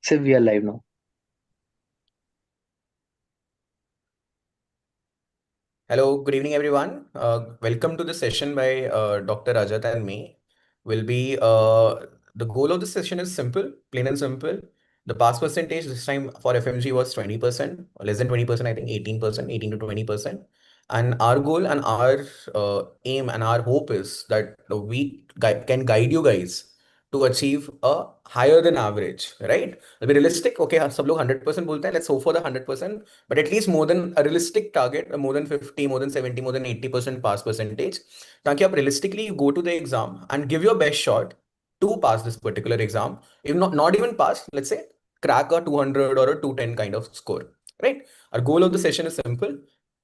So we are live now. Hello, good evening, everyone. Welcome to the session by Dr. Rajat and me. Will be The goal of the session is simple, plain and simple. The pass percentage this time for FMG was 20%, or less than 20%, I think 18%, 18 to 20%. And our goal and our aim and our hope is that can guide you guys to achieve a higher than average, right? It'll be realistic. Okay, सब लोग 100% बोलते हैं. Let's hope for the 100%. But at least more than a realistic target, more than 50, more than 70, more than 80% pass percentage. ताकि आप realistically you go to the exam and give your best shot to pass this particular exam. If not even pass, let's say crack a 200 or a 210 kind of score, right? Our goal of the session is simple.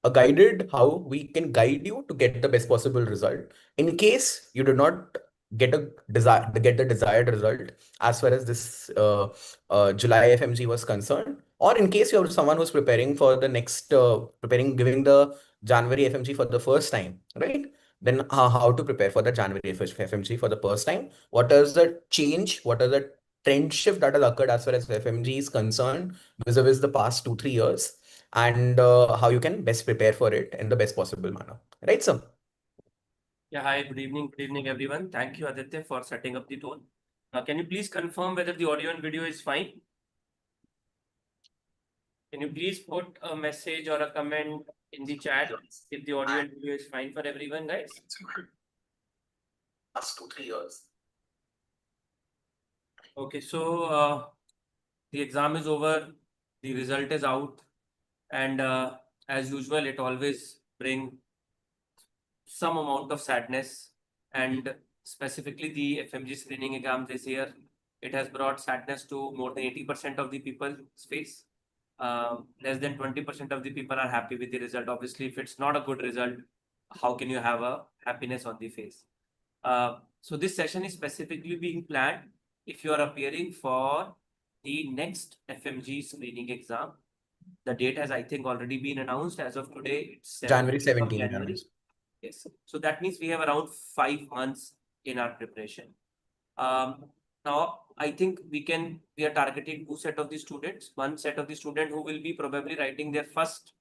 A guided how we can guide you to get the best possible result. In case you do not get the desired result as far as this July FMG was concerned, or in case you're someone who's preparing for the next giving the January FMG for the first time, right? Then how to prepare for the January FMG for the first time? What is the change? What are the trend shift that has occurred as far as FMG is concerned vis-a-vis the past 2-3 years, and how you can best prepare for it in the best possible manner, right, sir? Yeah, hi, good evening, everyone. Thank you, Aditya, for setting up the tone. Can you please confirm whether the audio and video is fine? Can you please put a message or a comment in the chat if the audio and video is fine for everyone, guys? Past 2-3 years. Okay, so the exam is over, the result is out, and as usual, it always brings some amount of sadness, and specifically the FMG screening exam this year, it has brought sadness to more than 80% of the people's face. Less than 20% of the people are happy with the result. Obviously, if it's not a good result, how can you have a happiness on the face? So this session is specifically being planned if you are appearing for the next FMG screening exam. The date has, I think, already been announced as of today. It's January 17th of 17th. January. Yes. So that means we have around 5 months in our preparation. Now, I think we are targeting two set of the students. One set of the student who will be probably writing their first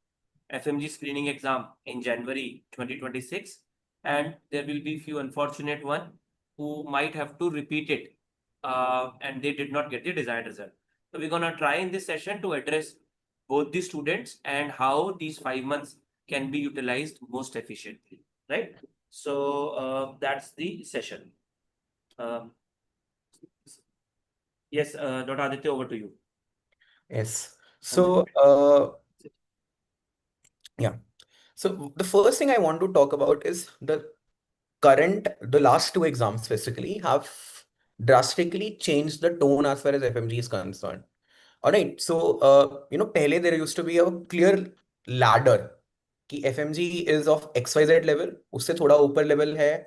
FMG screening exam in January 2026. And there will be few unfortunate one who might have to repeat it and they did not get the desired result. So we're going to try in this session to address both the students and how these 5 months can be utilized most efficiently, right? So that's the session. Yes, Dr. Aditya, over to you. Yes. So, yeah. So the first thing I want to talk about is the last two exams specifically have drastically changed the tone as far as FMG is concerned. All right. So, pehle there used to be a clear ladder कि FMG is of XYZ level, उससे थोड़ा ऊपर level है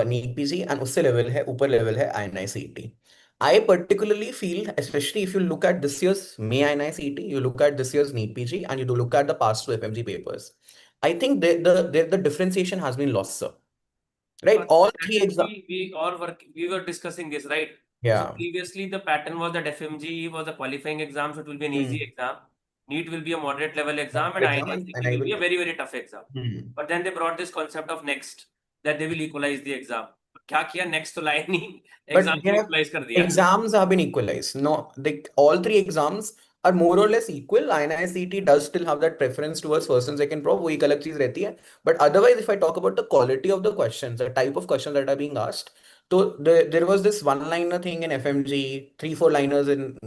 NEET PG, and उससे ऊपर level है INI CET. I particularly feel, especially if you look at this year's May INI CET, you look at this year's NEET PG, and you do look at the past two FMG papers, I think the differentiation has been lost, sir. Right? All three exams. We were discussing this, right? Yeah. So previously, the pattern was that FMG was a qualifying exam, so it will be an easy exam. NEET will be a moderate level exam, and INI will be a very, very tough exam. But then they brought this concept of next, that they will equalize the exam. क्या किया next to line he exam को equalize कर दिया. Exams have been equalized. No, all three exams are more or less equal. INI CET does still have that preference towards first and second prop. वो एक अलग चीज रहती है. But otherwise, if I talk about the quality of the questions, the type of questions that are being asked, so there was this one-liner thing in FMG, 3-4 liners in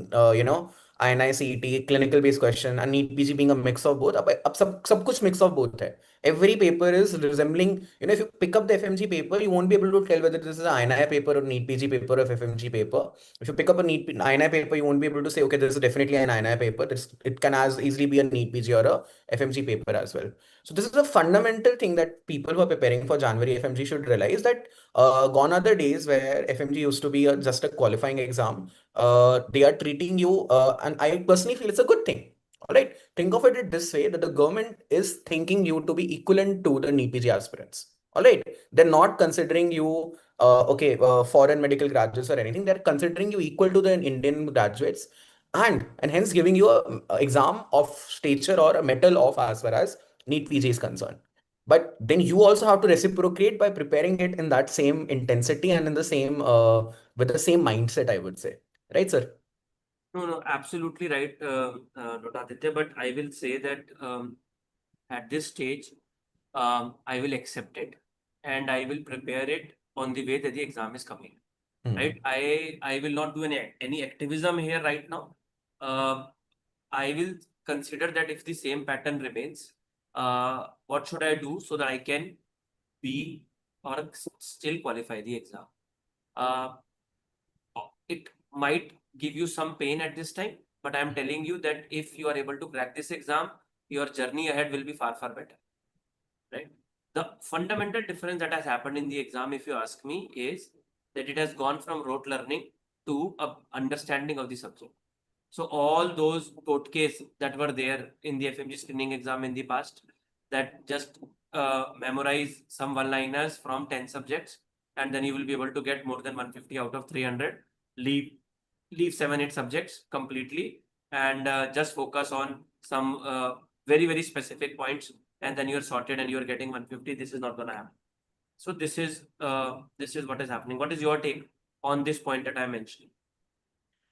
INI CET, clinical based question, and NEET PG being a mix of both. अब सब कुछ mix of both है. Every paper is resembling, if you pick up the FMG paper, you won't be able to tell whether this is an INI paper or NEET PG paper or FMG paper. If you pick up a INI paper, you won't be able to say, okay, this is definitely an INI paper. It can as easily be a NEET PG or a FMG paper as well. So this is a fundamental thing that people who are preparing for January FMG should realize, that gone are the days where FMG used to be just a qualifying exam. They are treating you, and I personally feel it's a good thing. All right, think of it this way, that the government is thinking you to be equivalent to the NEET PG aspirants. All right, they're not considering you foreign medical graduates or anything. They're considering you equal to the Indian graduates. and hence giving you a exam of stature or a metal of as far as NEET PG is concerned. But then you also have to reciprocate by preparing it in that same intensity and in the same with the same mindset, I would say. Right, sir? No, absolutely right, Dr. Aditya, but I will say that at this stage, I will accept it and I will prepare it on the way that the exam is coming. Right? I will not do any activism here right now. I will consider that if the same pattern remains, what should I do so that I can be or still qualify the exam? Uh, it might give you some pain at this time, but I'm telling you that if you are able to crack this exam, your journey ahead will be far, far better. Right? The fundamental difference that has happened in the exam, if you ask me, is that it has gone from rote learning to a understanding of the subject. So all those totques that were there in the FMG screening exam in the past, that just memorize some one-liners from 10 subjects, and then you will be able to get more than 150 out of 300. Leave 7-8 subjects completely, and just focus on some very, very specific points, and then you're sorted and you're getting 150. This is not going to happen. So this is what is happening. What is your take on this point that I mentioned?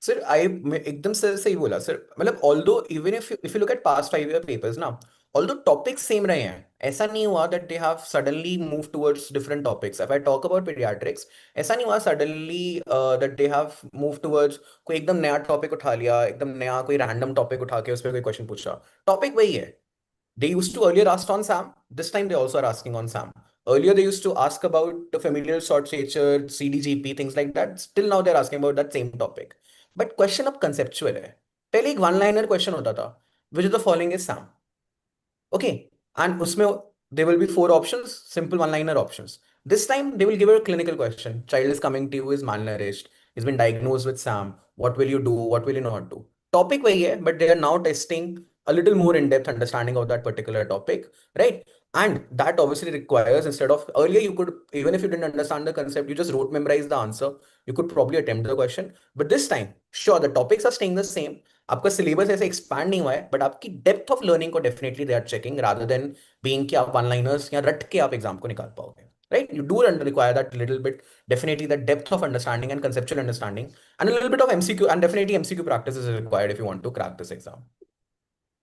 Sir मैं एकदम सही बोला sir, मतलब although even if you look at past 5 year papers ना, although topics same रहे हैं, ऐसा नहीं हुआ that they have suddenly move towards different topics. If I talk about paediatrics, ऐसा नहीं हुआ suddenly that they have move towards कोई एकदम नया टॉपिक उठा लिया, एकदम नया कोई रैंडम टॉपिक उठा के उस पर कोई क्वेश्चन पूछा. टॉपिक वही है. They used to earlier ask on SAM. This time they also are asking on SAM. Earlier they used to ask about the familial short stature, CDGP, things like that. Still now they're asking about that same topic. But question अब conceptual है. पहले एक one liner question होता था, which of the following is SAM. Okay, and usme there will be 4 options, simple one-liner options. This time they will give a clinical question. Child is coming to you, is malnourished, he's been diagnosed with SAM. What will you do? What will you not do? Topic wahi hai, but they are now testing a little more in-depth understanding of that particular topic, right? And that obviously requires, instead of earlier, you could, even if you didn't understand the concept, you just wrote memorize the answer. You could probably attempt the question. But this time, sure, the topics are staying the same. आपका syllabus ऐसे expand नहीं हुआ है, but आपकी depth of learning को definitely they are checking rather than being कि आप one liners या रट के आप एग्जाम को निकाल पाओगे. Right? You do require that little bit, definitely that depth of understanding and conceptual understanding, and a little bit of MCQ, and definitely MCQ practice is required if you want to crack this exam.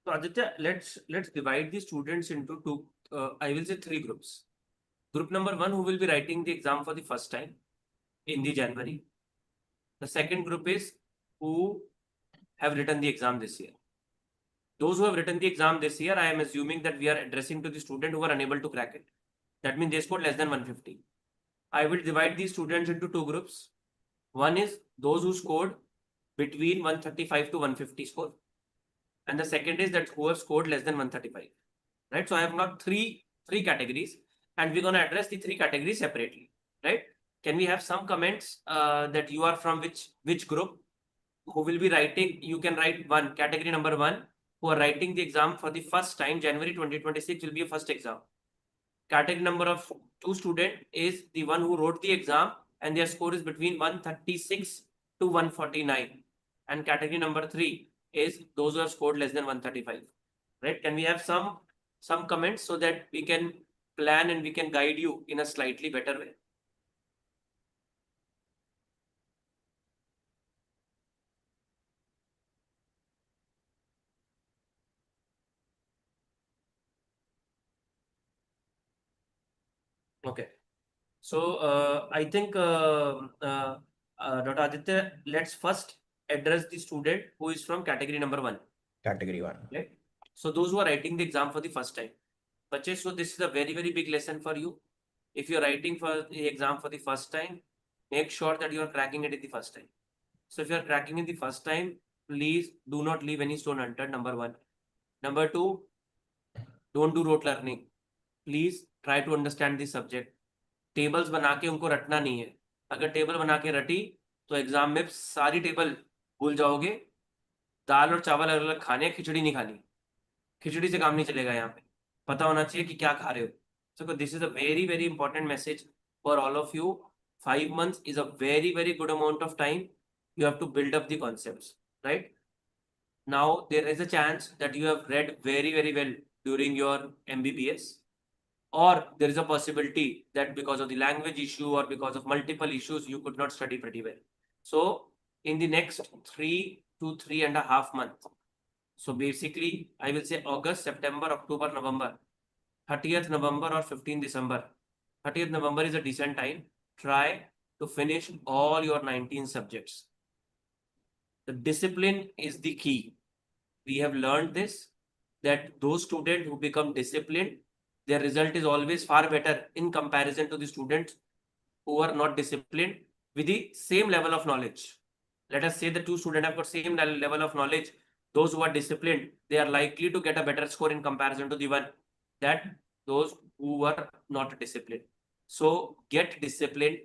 So Aditya, let's divide the students into two. I will say 3 groups. Group number 1 who will be writing the exam for the first time in the January. The second group is who have written the exam this year. Those who have written the exam this year, I am assuming that we are addressing to the student who are unable to crack it. That means they scored less than 150. I will divide these students into 2 groups. One is those who scored between 135 to 150 score. And the second is that who have scored less than 135. Right? So I have got three categories, and we're going to address the 3 categories separately. Right? Can we have some comments that you are from which group? Who will be writing? You can write category number 1, who are writing the exam for the first time. January 2026 will be a first exam. Category number of 2 student is the one who wrote the exam and their score is between 136 to 149. And category number 3 is those who have scored less than 135. Right? Can we have some comments so that we can plan and we can guide you in a slightly better way? Okay. So I think Dr. Aditya, let's first address the student who is from category number 1. Category 1. Right? So those who are writing the exam for the first time. Bache, so this is a very, very big lesson for you. If you're writing for the exam for the first time, make sure that you are cracking it in the first time. So if you're cracking in the first time, please do not leave any stone unturned, number 1. Number 2, don't do rote learning. Please try to understand the subject. Tables बना के उनको रटना नहीं है. अगर table बना के रटी तो एग्जाम में सारी टेबल भूल जाओगे. दाल और चावल अलग अलग खाने, खिचड़ी नहीं खानी. खिचड़ी से काम नहीं चलेगा. यहाँ पे पता होना चाहिए कि क्या खा रहे हो. So this is a very, very important message for all of you. 5 months is a very, very good amount of time. You have to build up the concepts, right? Now there is a chance that you have read very, very well during your MBBS, or there is a possibility that because of the language issue or because of multiple issues, you could not study pretty well. So in the next 3 to 3.5 months, so basically I will say August, September, October, November, 30th November or 15th December. 30th November is a decent time. Try to finish all your 19 subjects. The discipline is the key. We have learned this, that those students who become disciplined, their result is always far better in comparison to the students who are not disciplined with the same level of knowledge. Let us say the two students have got same level of knowledge. Those who are disciplined, they are likely to get a better score in comparison to the one that those who were not disciplined. So get disciplined.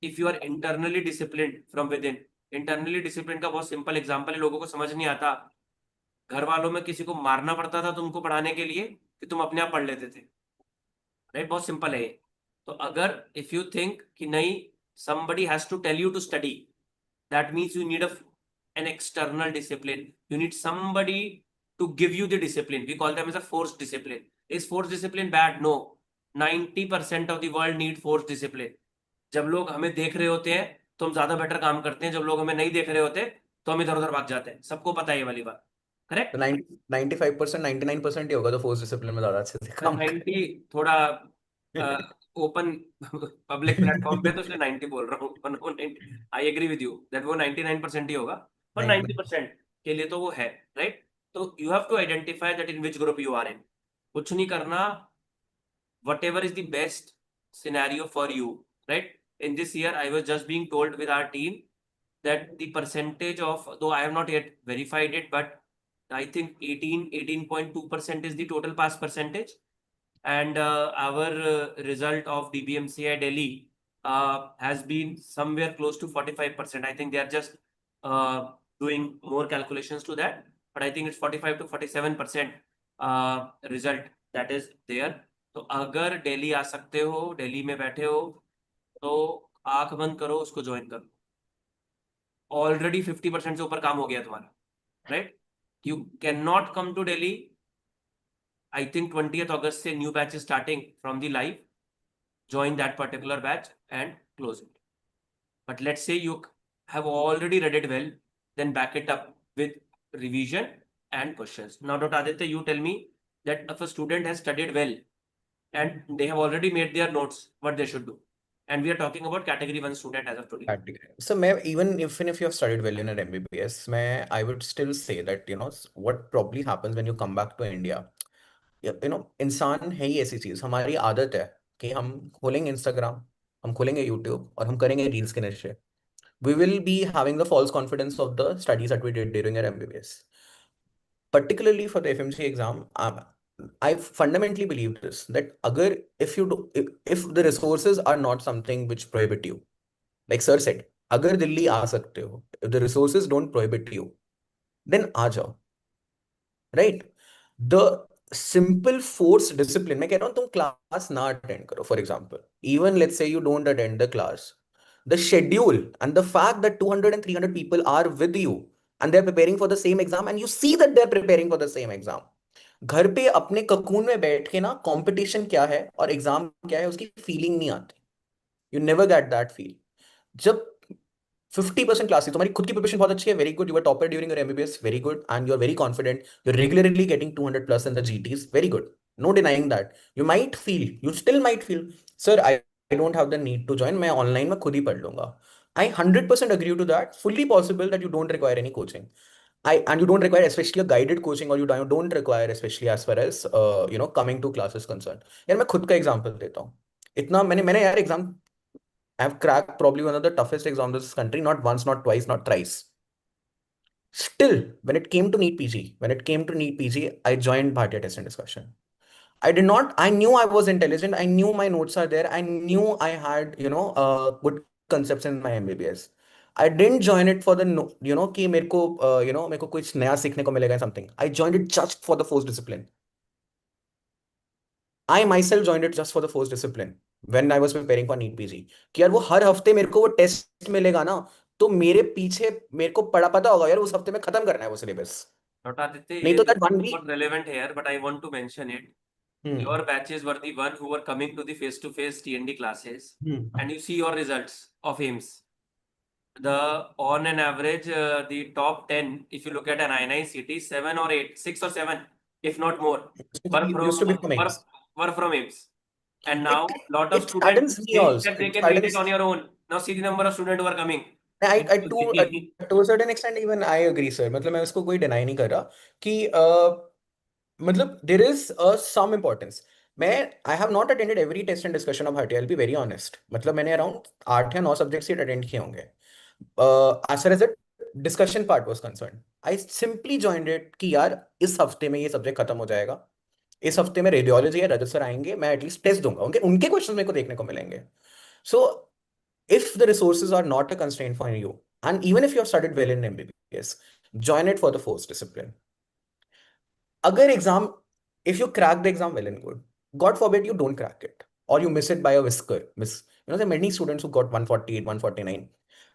If you are internally disciplined from within, internally discipline का बहुत simple example है, लोगों को समझ नहीं आता। घर वालों में किसी को मारना पड़ता था तुमको पढ़ाने के लिए कि तुम अपने आप पढ़ लेते थे, राइट? बहुत सिंपल है ये। तो अगर इफ यू थिंक कि नहीं, somebody has to tell you to study, that means you need an external discipline. You need somebody to give you the discipline. We call them as a forced discipline. Is forced discipline bad? No. 90% of the world need forced discipline. जब लोग हमें देख रहे होते हैं तो हम ज्यादा बेटर काम करते हैं, जब लोग हमें नहीं देख रहे होते तो हम इधर उधर भाग जाते हैं। सबको पता है ये वाली बात, करेक्ट? तो 95% 99% ही होगा तो फोर्स डिसिप्लिन में ज्यादा अच्छे से काम 90 थोड़ा ओपन पब्लिक प्लेटफॉर्म पे तो इसलिए 90 बोल रहा हूँ। I agree with you that वो 99% ही होगा, पर 90% के लिए तो वो है, राइट? तो you have to identify that in which group you are in. कुछ नहीं करना, whatever is the best scenario for you, right? In this year, I was just being told with our team that the percentage of, though I have not yet verified it, but I think 18.2% is the total pass percentage. And our result of DBMCI Delhi has been somewhere close to 45%. I think they are just doing more calculations to that, but I think it's 45 to 47% result that is there. तो अगर दिल्ली आ सकते हो, दिल्ली में बैठे हो, तो आंख बंद करो, उसको ज्वाइन करो। ऑलरेडी 50% से ऊपर काम हो गया तुम्हारा, right? You can not come to Delhi. I think 20th August से new batch starting from the live. Join that particular batch and close it. But let's say you have already read it well, then back it up with revision and questions. Now, Dr. Aditya, you tell me that if a student has studied well and they have already made their notes, what they should do? And we are talking about category 1 student as of today. So, even if you have studied well in an MBBS, I would still say that, what probably happens when you come back to India, इंसान है ही ऐसी चीज, हमारी आदत है कि हम खोलेंगे इंस्टाग्राम, हम खोलेंगे यूट्यूब और हम करेंगे रील्स के नशे. We will be having the false confidence of the studies that we did during our MBBS. Particularly for the FMGE exam, I fundamentally believe this, that if the resources are not something which prohibit you, like sir said, अगर दिल्ली आ सकते हो, if the resources don't prohibit you, then आ जाओ, right? The simple force discipline, मैं कह रहा हूँ तुम class ना अटेंड करो, for example, even let's say you don't attend the class, the schedule and the fact that 200 and 300 people are with you and they're preparing for the same exam and you see that they're preparing for the same exam, घर पे अपने cocoon में बैठ के ना competition क्या है और एग्जाम क्या है उसकी फीलिंग नहीं आती. You never get that feel. जब 50% क्लासेस, तुम्हारी खुद की प्रिपरेशन बहुत अच्छी है, very good, you are topper during your MBBS, very good, and you are very confident, you are regularly getting 200 plus in the GTs, very good, no denying that. You still might feel sir I don't have the need to join, मैं online में खुद ही पढ़ लूंगा. I 100% agree to that. Fully possible that you don't require any coaching. And you don't require especially a guided coaching, or you don't require especially as far as coming to classes concerned. यार मैं खुद का example देता हूँ. इतना मैंने यार exam, I've cracked probably one of the toughest exams in this country, not once, not twice, not thrice. Still, when it came to NEET PG, I joined Bhartiya Test and Discussion. I knew I was intelligent. I knew my notes are there. I knew I had, good concepts in my MBBS. I didn't join it for the, कि मेरे को कुछ नया सीखने को मिलेगा something. I joined it just for the force discipline. I myself joined it just for the force discipline when I was preparing for NEET PG. कि यार वो हर हफ्ते मेरे को वो टेस्ट मिलेगा ना, तो मेरे पीछे मेरे को पता होगा यार उस हफ्ते में खत्म करना है वो सिलेबस. Dr. Aditya, नहीं तो that one is week. not relevant here, but I want to mention it. Your batches were the one who were coming to the face-to-face TND classes, and you see your results of AIMS. On an average, the top 10, if you look at an INI-CT, 7 or 8, 6 or 7, if not more, Used to be from AIMS. were from AIMS. And now, lot of It students saddens me think also. that they It can read it saddens. on your own. Now see the number of students who are coming. To a certain extent, even I agree, sir. मतलब मैं उसको कोई deny नहीं कर रहा कि मतलब there is some importance. I have not attended every test and discussion of HRT. I'll be very honest. मतलब मैंने around 8 या 9 subjects ही attend किए होंगे. As far as the discussion part was concerned, I simply joined it कि यार इस हफ्ते में ये सब्जेक्ट खत्म हो जाएगा. इस हफ्ते में रेडियोलॉजी या रजत सर आएंगे, मैं एटलीस्ट टेस्ट दूंगा, उनके क्वेश्चन मेरे को देखने को मिलेंगे. सो if the resources are not a constraint for you, and even if you have studied well in MBBS, join it for the force discipline. Agar exam, if you crack the exam, well and good. God forbid you don't crack it or you miss it by a whisker. There are many students who got 148, 149.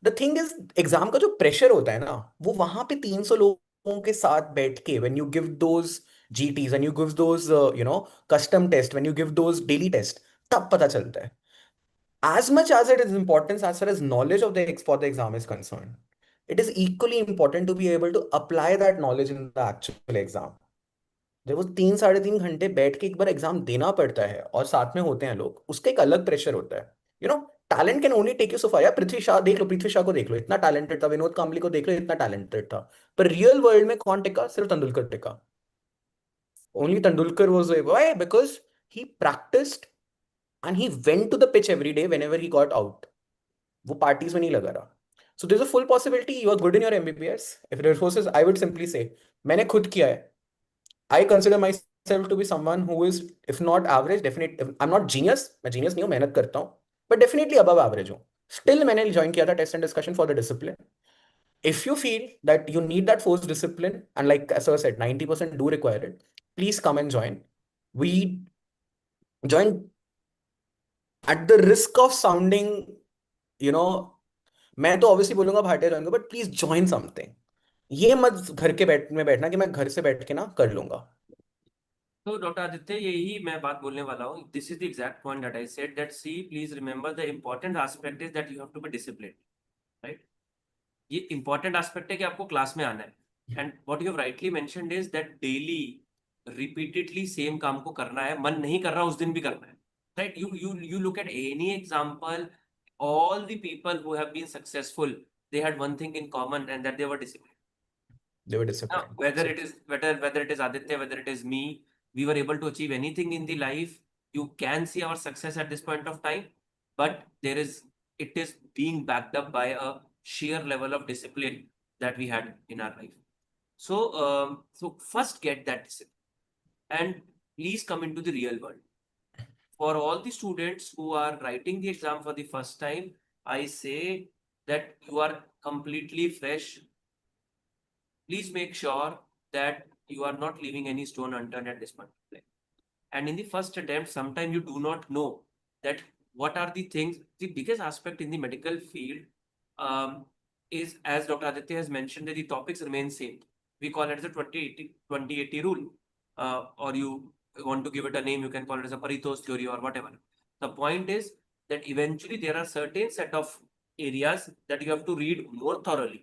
The thing is, exam का जो pressure होता है ना, वो वहां पे 300 लोगों के साथ बैठ के, when you give those GTs and you give those custom test, when you give those daily test, तब पता चलता है. As much as it is important as far as knowledge of the for the exam is concerned, it is equally important to be able to apply that knowledge in the actual exam. जब वो 3 साढ़े 3 घंटे बैठ के एक बार exam देना पड़ता है और साथ में होते हैं लोग, उसका एक अलग प्रेशर होता है. You know talent can only take you so far. यार पृथ्वी शाह देख लो, पृथ्वी शाह को देख लो, इतना टैलेंटेड था. विनोद कांबली को देख लो, इतना टैलेंटेड था. पर रियल वर्ल्ड में कौन टिका? सिर्फ तेंदुलकर टिका. Only Tendulkar was why? Because he practised and he went to the pitch every day whenever he got out. वो पार्टीज में नहीं लगा रहा. So there's a full possibility you are good in your MBBS. If resources, I would simply say, मैंने खुद किया है. I consider myself to be someone who is, if not average, definitely, I'm not genius. मैं genius नहीं हूँ, मेहनत करता हूँ, but definitely above average हूँ. Still मैंने join किया था test and discussion for the discipline. If you feel that you need that forced discipline, and like as I said, 90% do require it, please come and join. We join at the risk of sounding, you know, मैं तो obviously बोलूंगा Bhatia join करो, but please join something. ये मत घर के बैठना कि मैं घर से बैठ के ना कर लूंगा. तो डॉक्टर आदित्य, यही मैं बात बोलने वाला हूँ. This is the exact point that I said, that see please remember the important aspect is that you have to be discipline, right. ये इंपॉर्टेंट एस्पेक्ट है कि आपको क्लास में आना है. And what you have rightly mentioned is that daily repeatedly same काम को करना है. मन नहीं कर रहा उस दिन भी करना है, right. You look at any example, all the people who have been successful, they had one thing in common, and that they were disciplined. They were Now, disciplined. whether it is Aditya, whether it is me, we were able to achieve anything in the life. You can see our success at this point of time, but it is being backed up by a sheer level of discipline that we had in our life. So, first get that discipline, and please come into the real world. For all the students who are writing the exam for the first time, I say that you are completely fresh. Please make sure that you are not leaving any stone unturned at this point. And in the first attempt, sometimes you do not know that what are the things. The biggest aspect in the medical field is, as Dr. Aditya has mentioned, that the topics remain same. We call it as a 20-80 rule, or you want to give it a name, you can call it as a Pareto's theory or whatever. The point is that eventually there are certain set of areas that you have to read more thoroughly.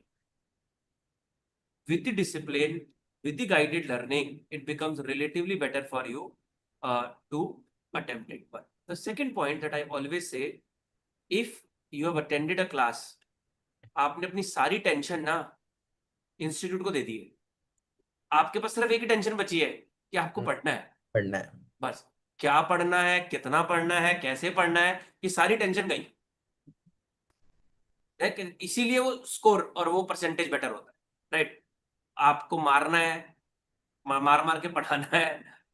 With the discipline, with the guided learning, it becomes relatively better for you to attempt it. But the second point that I always say, if you have attended a class, आपने अपनी सारी tension ना institute को दे दी है, आपके पास सिर्फ एक ही tension बची है कि आपको पढ़ना है. बस क्या पढ़ना है, कितना पढ़ना है, कैसे पढ़ना है, ये सारी टेंशन गई. इसीलिए वो स्कोर और वो परसेंटेज बेटर होता है, राइट. आपको मारना है, मार के पढ़ाना है,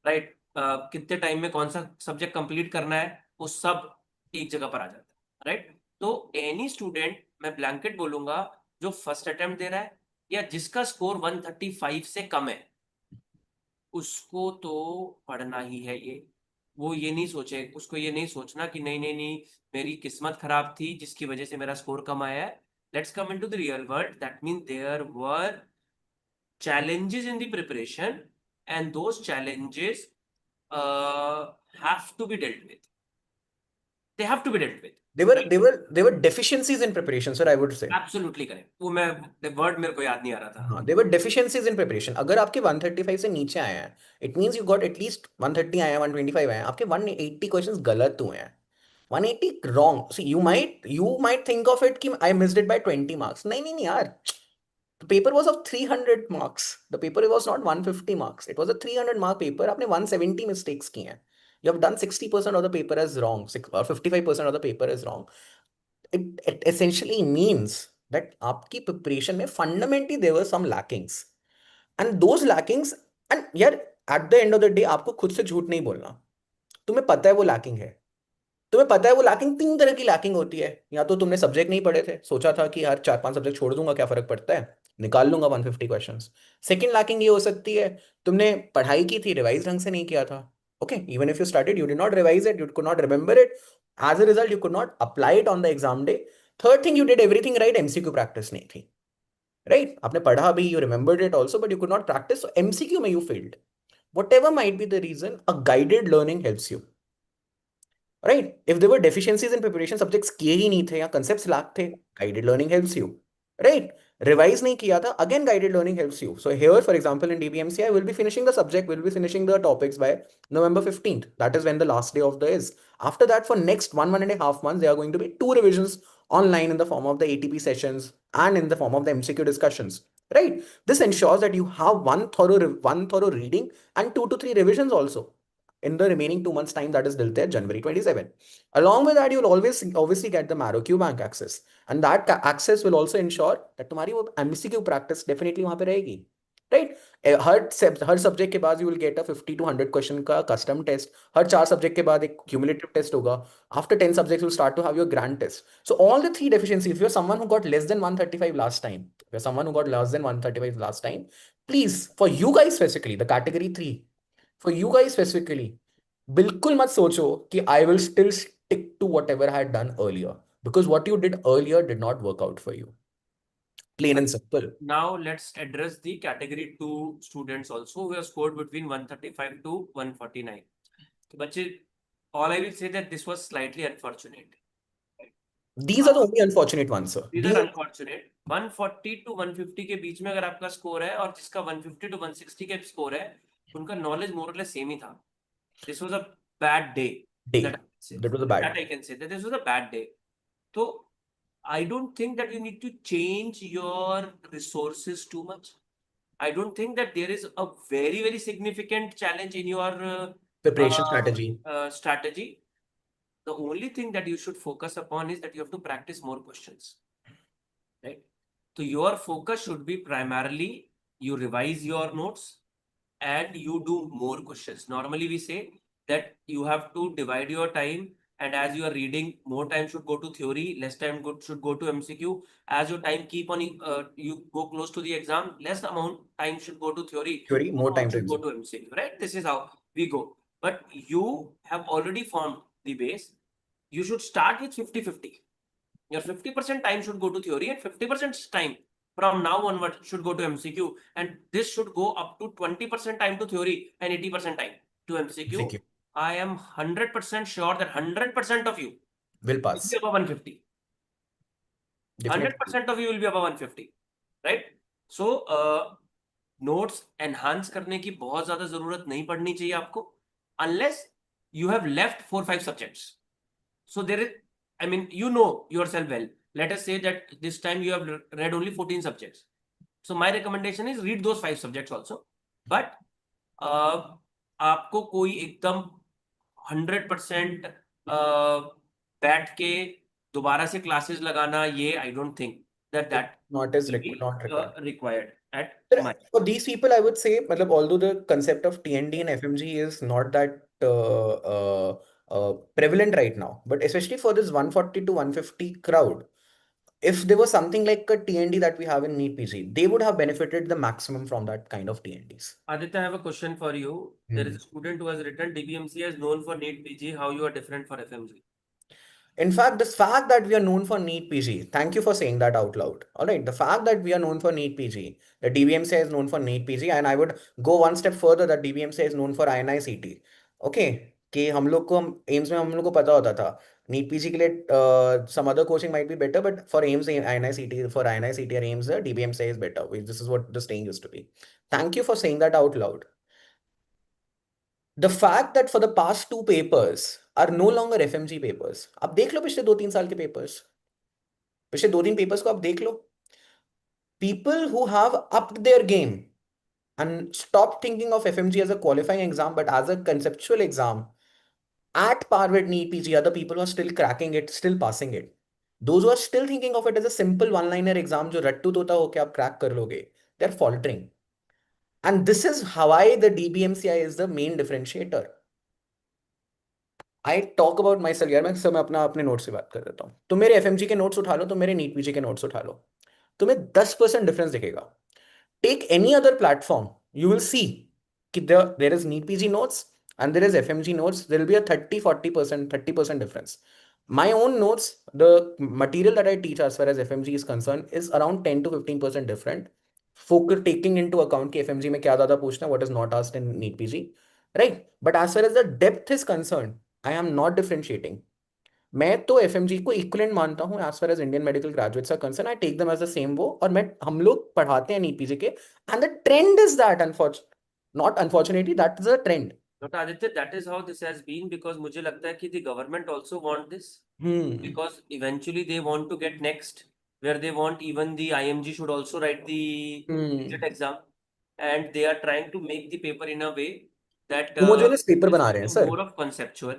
राइट. कितने टाइम में कौन सा सब्जेक्ट कंप्लीट करना है, वो सब एक जगह पर आ जाता है, राइट. तो एनी स्टूडेंट, मैं ब्लैंकेट बोलूंगा, जो फर्स्ट अटेम्प्ट दे रहा है या जिसका स्कोर 135 से कम है, उसको तो पढ़ना ही है. वो ये नहीं सोचे, उसको ये नहीं सोचना कि नहीं मेरी किस्मत खराब थी जिसकी वजह से मेरा स्कोर कम आया है. Let's come into the real world. That mean there were challenges in the preparation, and those challenges have to be dealt with. They have to be dealt with. They were deficiencies in preparation, sir, I would say. Absolutely correct. वो मैं word मेरे को याद नहीं आ रहा था. हाँ, they were deficiencies in preparation. अगर आपके 135 से नीचे आए हैं, it means you got at least 130 आए हैं, 125 आए हैं, आपके 180 क्वेश्चंस गलत हुए हैं. 180 wrong. So you might think of it कि I missed it by 20 marks. नहीं नहीं नहीं यार. The paper was of 300 marks. The paper was not 150 marks. It was a 300 mark paper. आपने 170 mistakes की हैं. You have done 60% of the paper as wrong, or 55% of the paper is wrong. It essentially means that आपकी preparation में fundamentally there were some lackings. And those lackings, and यार at the end of the day आपको खुद से झूठ नहीं बोलना. तुम्हें पता है वो lacking है. तुम्हें पता है वो लैकिंग 3 तरह की लैकिंग होती है. या तो तुमने सब्जेक्ट नहीं पढ़े थे, सोचा था कि यार 4-5 सब्जेक्ट छोड़ दूंगा, क्या फर्क पड़ता है, निकाल लूंगा 150 क्वेश्चंस. सेकंड लैकिंग ये हो सकती है, तुमने पढ़ाई की थी, रिवाइज ढंग से नहीं किया था. Okay, even if you started, you did not revise it, you could not remember it. As a result you could not apply it on the exam day. Third thing, you did everything right, MCQ practice नहीं थी. Right, आपने पढ़ा भी, you remembered it also, but you could not practice. MCQ में you failed. Whatever might be the reason, a guided learning helps you. Right? If there were deficiencies in preparation, subjects किए ही नहीं थे या concepts lack थे, guided learning helps you. Right? Revise नहीं किया था, again guided learning helps you. So here, for example, in DBMCI, we'll be finishing the subject, we'll be finishing the topics by November 15th. That is when the last day of the is. After that, for next 1.5 months, there are going to be 2 revisions online in the form of the ATP sessions and in the form of the MCQ discussions. Right? This ensures that you have one thorough reading and 2 to 3 revisions also in the remaining 2 months time, that is till January 27. Along with that, you'll always obviously get the Marrow Q Bank access, and that access will also ensure that तुम्हारी वो MCQ practice definitely वहाँ पे रहेगी. Right? हर subject के बाद you will get a 50 to 100 question का custom test. हर 4 subject के बाद एक cumulative test होगा. After 10 subjects, you'll start to have your grand test. So all the 3 deficiencies, if you're someone who got less than 135 last time, if you're someone who got less than 135 last time, please, for you guys specifically, the category 3, for you guys specifically, बिल्कुल मत सोचो कि I will still stick to whatever I had done earlier, because what you did earlier did not work out for you. Plain and simple. Now let's address the category 2 students also who have scored between 135 to 149. So, बच्चे, all I will say that this was slightly unfortunate. These are the only unfortunate ones, sir. These are unfortunate. 140 to 150 के बीच में अगर आपका score है और जिसका 150 to 160 के score है, उनका नॉलेज मोर और लेस सेम ही था. This was a bad day. That was a bad. That I can say that this was a bad day. So I don't think that you need to change your resources too much. I don't think that there is a very significant challenge in your Preparation strategy. The only thing that you should focus upon is that you have to practice more questions. Right? So your focus should be primarily you revise your notes and you do more questions. Normally we say that you have to divide your time, and as you are reading, more time should go to theory, less time should go to MCQ. As your time keep on you go close to the exam, less amount time should go to theory, more time should go to MCQ. Right? This is how we go. But you have already formed the base. You should start with 50-50. Your 50% time should go to theory and 50% time from now onward should go to MCQ, and this should go up to 20% time to theory and 80% time to MCQ. I am 100% sure that 100% of you will pass. Will be above 150. 100% of you will be above 150. Right? So notes enhance करने की बहुत ज़्यादा ज़रूरत नहीं पड़नी चाहिए आपको, unless you have left 4-5 subjects. So there is, I mean, you know yourself well. Let us say that this time you have read only 14 subjects. So my recommendation is read those 5 subjects also. But आपको कोई एकदम 100% बैठ के दोबारा से classes लगाना, ये I don't think that not required at my. For these people, I would say, although the concept of TND and FMG is not that prevalent right now, but especially for this 140 to 150 crowd, if there was something like a TND that we have in NEET PG, they would have benefited the maximum from that kind of TNDs. Aditya, I have a question for you. There is a student who has written DBMCI is known for NEET PG. How you are different for FMG? In fact, the fact that we are known for NEET PG, thank you for saying that out loud. All right, the fact that we are known for NEET PG, the DBMCI is known for NEET PG, and I would go one step further that DBMCI is known for INICT. Okay, कि हम लोग को AIIMS में हम लोग को पता होता था नीट पीजी के लिए some other coaching might be better, but for AIMS, INICT, for INICT or AIMS, DBMCI is better. This is what the saying used to be. Thank you for saying that out loud. The fact that for the past two papers are no longer FMG papers. आप देख लो पिछले 2-3 साल के papers. पिछले 2-3 papers को आप देख लो. People who have upped their game and stopped thinking of FMG as a qualifying exam but as a conceptual exam at par with NEET PG are the people who are still cracking it, still passing it. Those who are still thinking of it as a simple one-liner exam जो रट्टू तोता होके आप crack कर लोगे, they're faltering. And this is why the DBMCI is the main differentiator. I talk about my self यार, मैं सब अपना अपने नोट्स से बात कर देता हूँ. तुम मेरे एफएमजी के नोट्स उठा लो, तुम मेरे नीट पीजी के नोट्स उठा लो, तुम्हें 10% डिफरेंस दिखेगा. Take any other platform, you will see कि there is NEET PG notes and there is FMG notes, there will be a 30% difference. My own notes, the material that I teach as far as FMG is concerned is around 10 to 15% different. Focus taking into account कि FMG में क्या ज़्यादा पूछना है, what is not asked in NEET PG, right? But as far as the depth is concerned, I am not differentiating. मैं तो FMG को equivalent मानता हूँ as far as Indian medical graduates are concerned. I take them as the same वो, और मैं हम लोग पढ़ाते हैं NEET PG के, and the trend is that not unfortunately, that is a trend. Dr. Aditya, that is how this has been, because मुझे लगता है कि the government also want this, because eventually they want to get next, where they want even the IMG should also write the exit exam, and they are trying to make the paper in a way that homogeneous paper is बना रहे हैं sir. more of conceptual.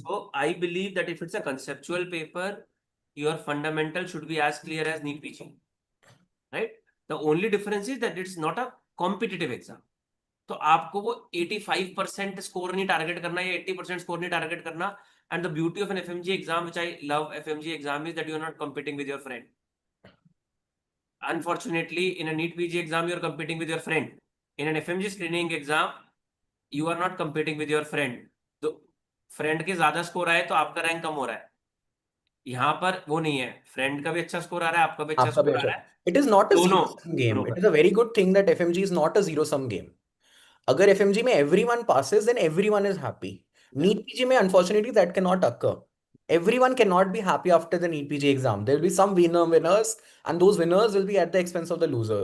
So I believe that if it's a conceptual paper, your fundamental should be as clear as NEET PG, right? The only difference is that it's not a competitive exam. तो आपको वो 85% score नहीं target करना या 80% score नहीं target करना. And the beauty of an FMG exam, which I love FMG exam, is that you are not competing with your friend. Unfortunately, in a NEET PG exam, you are competing with your friend. In an FMG screening exam, you are not competing with your friend. तो friend के ज्यादा score आए तो आपका rank कम हो रहा है. यहाँ पर वो नहीं है, फ्रेंड का भी अच्छा स्कोर आ रहा है, आपका भी अच्छा स्कोर आ रहा है. It is not a दोनों zero-sum game. It is a very good thing that FMG is not a zero-sum game. अगर FMG में everyone passes, then everyone is happy. NEET PG में unfortunately that cannot occur. Everyone cannot be happy after the NEET PG exam. There will be some winners, and those winners will be at the expense of the loser.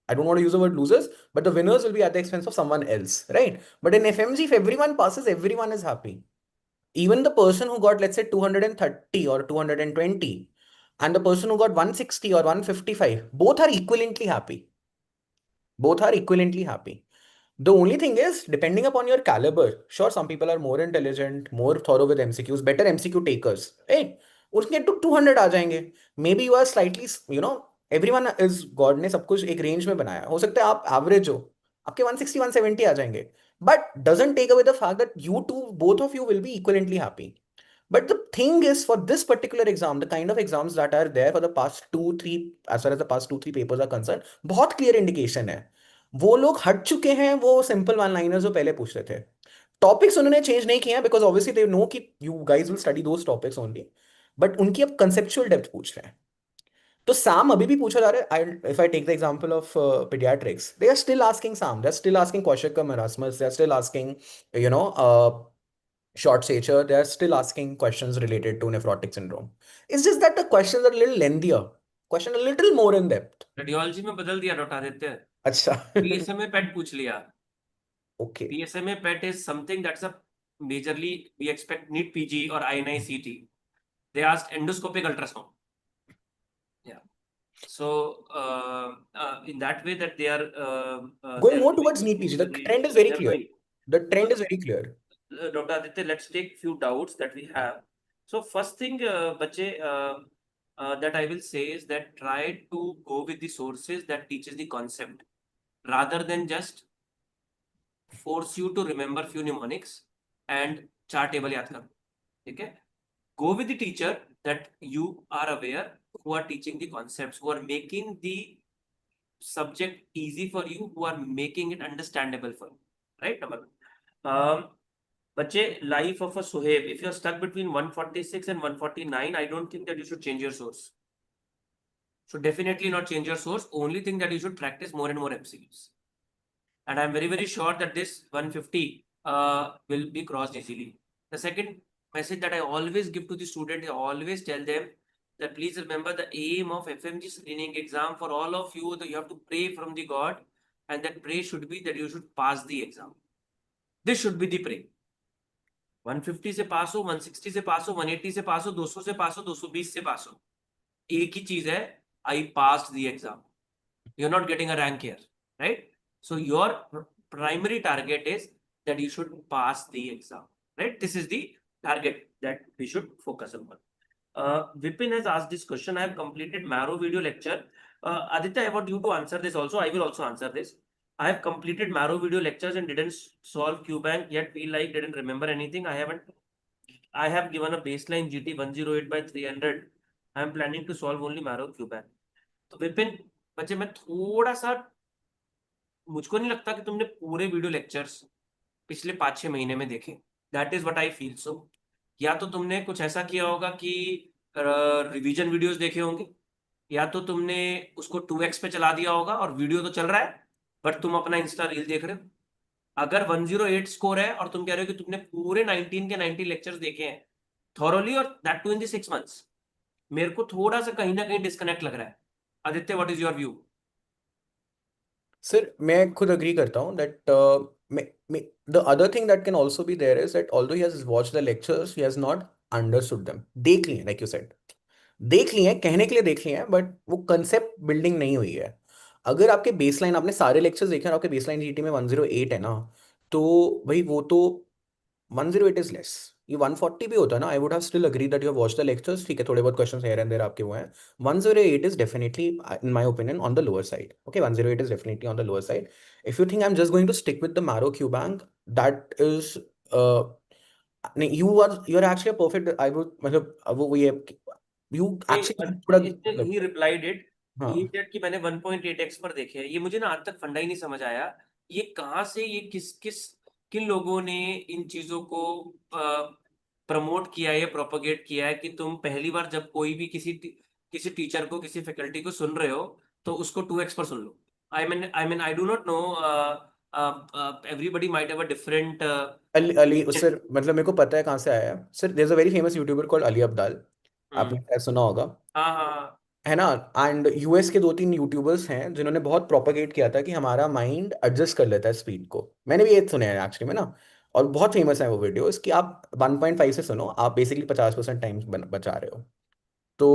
I don't want to use the word losers, but the winners will be at the expense of someone else, right? But in FMG, if everyone passes, everyone is happy. Even the person who got, let's say, 230 or 220, and the person who got 160 or 155, both are equivalently happy. Both are equivalently happy. The only thing is, depending upon your caliber, sure, some people are more intelligent, more thorough with MCQs, better MCQ takers, right? उसके to 200 आ जाएंगे. Maybe you are slightly, everyone is, God ने सब कुछ एक range में बनाया. हो सकता है आप average हो, आपके 160, 170 आ जाएंगे. But doesn't take away the fact that you two, both of you will be equivalently happy. But the thing is, for this particular exam, the kind of exams that are there for the past 2-3, as far as the past 2-3 papers are concerned, बहुत clear indication है. वो लोग हट चुके हैं वो simple one liners जो पहले पूछते थे. टॉपिक्स उन्होंने चेंज नहीं किए हैं बिकॉज ऑब्वियसली दे नो कि you guys will study those topics only, but उनकी अब कंसेप्चुअल डेप्थ पूछ रहे हैं. तो सैम अभी भी पूछा जा रहा है. If I take the example of paediatrics, they are still asking SAM, they are still asking question marasmus, they are still asking you know short stature, they are still asking questions related to nephrotic syndrome. It's just that the questions are a little lengthier, question a little more in depth. Radiology में बदल दिया doctor Aditya. अच्छा. PSMA PET पूछ लिया. Okay. PSMA PET is something that's a majorly we expect NEET PG or INI-CT. They asked endoscopic ultrasound. Yeah. So in that way that they are going more towards NEET PG, the trend is very clear. The trend is very clear. Dr. Aditya, let's take few doubts that we have. So first thing, bache, that I will say is that try to go with the sources that teaches the concept rather than just force you to remember few mnemonics and chart table yaad kar. Okay? Go with the teacher that you are aware, who are teaching the concepts, who are making the subject easy for you, who are making it understandable for you. Right? Number one. बच्चे, life of a Suhaib, if you're stuck between 146 and 149, I don't think that you should change your source. So definitely not change your source. Only thing that you should practice more and more MCQs. And I'm very, very sure that this 150 will be crossed easily. The second message that I always give to the student, I always tell them that please remember the aim of FMG screening exam for all of you, that you have to pray from the God, and that pray should be that you should pass the exam. This should be the pray. 150 से पास हो, 160 से पास हो, 180 से पास हो, 200 से पास हो, 220 से पास हो, एक ही चीज है, I passed the exam. You're not getting a rank here, right? So your primary target is that you should pass the exam, right? This is the target that we should focus on. Vipin has asked this question. I have completed Marrow video lecture. Aditya, I want you to answer this also. I will also answer this. I have completed Marrow video lectures and didn't solve QBank yet. Feel like didn't remember anything. I have given a baseline GT 108 by 300. I am planning to solve only Marrow QBank. तो विपिन बच्चे, मैं थोड़ा सा, मुझको नहीं लगता कि तुमने पूरे वीडियो लेक्चर्स पिछले 5-6 महीने में देखे. That is what I feel. So या तो तुमने कुछ ऐसा किया होगा कि रिवीजन वीडियोस देखे होंगे, या तो तुमने उसको 2x पे चला दिया होगा और वीडियो तो चल रहा है बट तुम अपना इंस्टा रील देख रहे हो. अगर 108 स्कोर है और तुम कह रहे हो कि तुमने पूरे 19 के 90 लेक्चर्स देखे हैं थॉरोली, और that too in the 6 months, मेरे को थोड़ा सा कहीं ना कहीं डिस्कनेक्ट लग रहा है. Aditya, what is your view? Sir मैं खुद अग्री करता हूँ that the other thing that can also be there is that although he has watched the lectures he has not understood them. देख लिए लाइक यू सेड, देख लिए हैं, कहने के लिए देख लिए हैं, बट वो कंसेप्ट बिल्डिंग नहीं हुई है. अगर आपके बेसलाइन, आपने सारे लेक्चर्स देखे और आपके बेसलाइन जीटी में 108 है ना, तो भाई वो तो 108 इज लेस. ये 140 भी होता ना, I would have still agree that you have watched the lectures. ठीक है, थोड़े बहुत क्वेश्चंस हियर एंड देयर आपके वो हैं. 108 is definitely in my opinion on the lower side. Okay, 108 is definitely on the lower side. If you think I am just going to stick with the Marrow Q bank, that is नहीं, you are actually perfect. I would मतलब वो ये you actually थोड़ा मतलब he replied it. हाँ. He said कि मैंने 1.8x पर देखे हैं. ये मुझे ना आज तक फंडा ही नहीं समझ आया, ये कहाँ से, ये किन लोगों ने इन चीजों को प्रमोट किया है, प्रोपोगेट किया है कि तुम पहली बार जब कोई भी किसी टीचर को, किसी फैकल्टी को सुन रहे हो तो उसको 2x पर सुन लो. I do not know, everybody might have a different. Ali sir, मतलब मेरे को पता है कहाँ से आया है sir. There is a very famous YouTuber called Ali Abdal. आपने शायद सुना होगा, हाँ हाँ है ना. एंड यूएस के 2-3 यूट्यूबर्स हैं जिन्होंने बहुत प्रोपेगेट किया था कि हमारा माइंड एडजस्ट कर लेता है स्पीड को. मैंने भी ये सुने हैं एक्चुअली में ना, और बहुत फेमस है वो वीडियोस कि आप 1.5 से सुनो, आप बेसिकली 50% टाइम बचा रहे हो. तो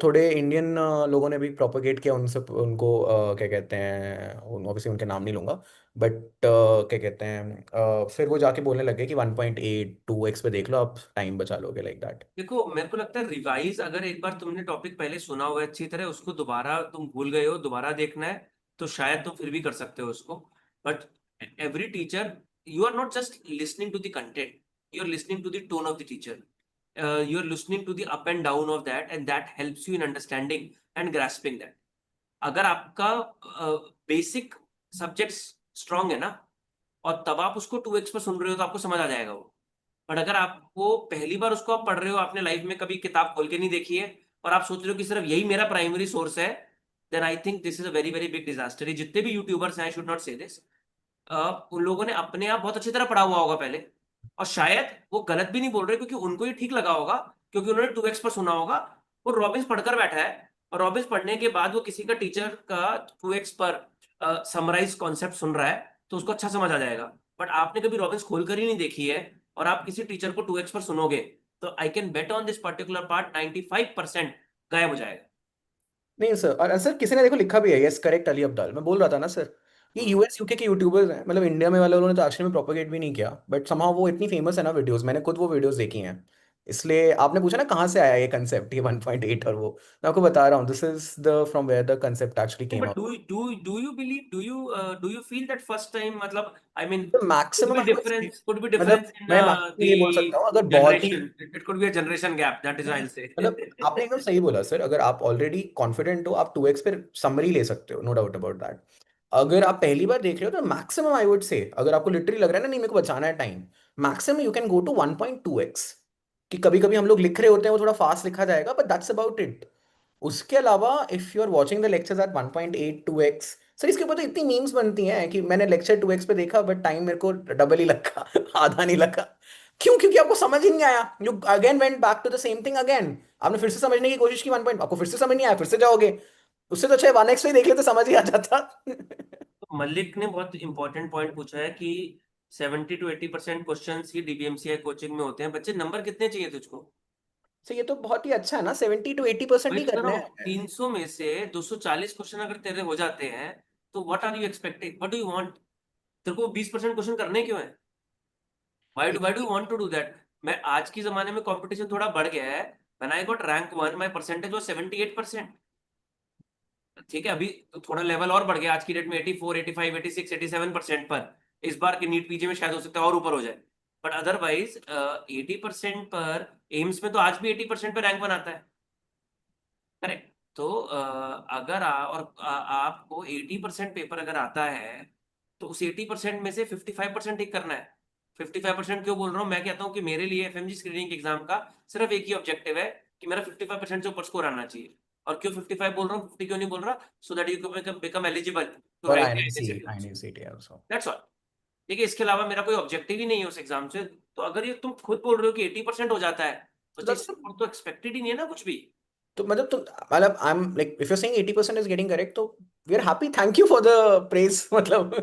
थोड़े इंडियन लोगों ने भी प्रोपेगेट किया उनसे, उनको क्या कहते हैं, ऑब्वियसली उनके नाम नहीं लूंगा, बट क्या कहते हैं, फिर वो जाके बोलने लगे कि 1.8 2x पे देख लो, आप टाइम बचा लोगे लाइक दैट. देखो, मेरे को लगता है रिवाइज, अगर एक बार तुमने टॉपिक पहले सुना हुआ है अच्छी तरह, उसको दोबारा तुम भूल गए हो, दोबारा देखना है तो शायद तुम फिर भी कर सकते हो उसको. But every teacher, you are not just listening to the content, you are listening to the tone of the teacher, you are listening to the up and down of that, and that helps you in understanding and grasping that. अगर आपका basic subjects strong है ना, और तब आप उसको 2x पर सुन रहे हो तो आपको समझ आ जाएगा वो. बट अगर आपको पहली बार उसको आप पढ़ रहे हो, आपने लाइफ में कभी किताब खोल के नहीं देखी है, और आप सोच रहे हो कि सिर्फ यही मेरा प्राइमरी सोर्स है, then I think this is a very very big disaster. जितने भी यूट्यूबर्स हैं, I should not say this, उन लोगों ने अपने आप बहुत अच्छी तरह पढ़ा हुआ होगा पहले, और शायद वो गलत भी नहीं बोल रहे क्योंकि उनको ये ठीक लगा होगा, क्योंकि उन्होंने 2x पर सुना होगा. वो रॉबिन्स पढ़कर बैठा है, और रॉबिन्स पढ़ने के बाद वो किसी का टीचर का 2x पर समराइज कॉन्सेप्ट सुन रहा है तो उसको अच्छा समझ आ जाएगा. बट आपने कभी रॉबिन्स खोलकर ही नहीं देखी है और आप किसी टीचर को 2x पर सुनोगे, तो I can bet on this particular part 95% गायब हो जाएगा. नहीं सर, और सर किसी ने देखो लिखा भी है, यस करेक्ट, अली अब्दाल. मैं बोल रहा था ना सर, ये यूएस यूके के यूट्यूबर्स हैं, मतलब इंडिया में वाले उन्होंने तो एक्चुअली में प्रोपेगेट भी नहीं किया, बट समहाउ वो इतनी फेमस है ना वीडियोस, मैंने खुद वो वीडियोस देखी हैं. इसलिए आपने पूछा ना कहाँ से आया ये कंसेप्ट, ये 1.8 और वो, मैं आपको बता रहा हूँ, this is the from where the concept actually came But up. do you believe, do you feel that first time, matlab, I mean, the maximum I would से, could be मतलब difference in मैं maximum ये बोल सकता the हूँ, अगर बहुत ही, generation. It could be a generation gap. That is why I'll say. मतलब आपने एकदम सही बोला सर, अगर आप ऑलरेडी कॉन्फिडेंट हो, आप 2x पे समरी ले सकते हो, नो डाउट अबाउट दैट. अगर आप पहली बार देख रहे हो तो मैक्सिमम आई वुड से, अगर आपको लिटरली लग रहा है ना नहीं मेरे को बचाना है time, maximum you can go to 1.2x। कि कभी कभी हम लोग लिख रहे होते हैं वो थोड़ा फास्ट लिखा जाएगा, बट दैट्स अबाउट इट। उसके अलावा if you are watching the lectures at 1.8 2x, sir इसके ऊपर तो इतनी मीम्स बनती हैं कि मैंने लेक्चर 2x पे देखा बट टाइम मेरे को डबल ही लगा आधा नहीं लगा। क्यों? क्योंकि आपको समझ ही नहीं आया, you again went back to the same thing again. आपने फिर से समझने की कोशिश की 1 पॉइंट, आपको फिर से समझ नहीं आया, फिर से जाओगे। उससे तो अच्छा 1x पे देख ले तो समझ ही आ जाता तो मलिक ने बहुत इंपॉर्टेंट पॉइंट पूछा है कि 70 to 80% क्वेश्चन ही डीबीएमसीआई कोचिंग में होते हैं। बच्चे नंबर कितने चाहिए तुझको? तो ये तो बहुत ही अच्छा है ना, 70 to 80% वही ही तो कह करने रहा हूँ, हैं। 300 में से 240 क्वेश्चन अगर तेरे हो जाते हैं तो what are you expecting, what do you want? तेरे को 20% क्वेश्चन करने क्यों है? Why do want to do that? मैं आज के जमाने में कंपटीशन थोड़ा बढ़ गया है। When I got rank 1 my percentage was 78%। ठीक है, अभी तो थोड़ा लेवल और बढ़ गया, आज की डेट में 84 85 86 87% पर। इस बार के नीट पीजी में शायद हो सकता है और ऊपर हो जाए, बट अदरवाइज 80% पर एम्स में तो आज भी 80% पर रैंक बनाता है। करेक्ट। तो अगर आपको 80% पेपर अगर आता है तो उस 80% में से 55% ठीक करना है। 55% क्यों बोल रहा हूँ? मैं कहता हूँ कि मेरे लिए एफएमजी स्क्रीनिंग एग्जाम का सिर्फ एक ही ऑब्जेक्टिव है कि मेरा 55% से ऊपर स्कोर आना चाहिए। और क्यों 55 बोल रहा हूँ, 50 क्यों नहीं बोल रहा? So that you become eligible to और right INC exams. INC T also. That's all. ठीक है, इसके अलावा मेरा कोई ऑब्जेक्टिव ही नहीं है उस एग्जाम से। तो अगर ये तुम खुद बोल रहे हो कि 80% हो जाता है तो So चीज that's तो एक्सपेक्टेड ही नहीं है ना कुछ भी। तो मतलब तो मतलब I am like if you saying 80% is getting correct तो we are happy, thank you for the praise मतलब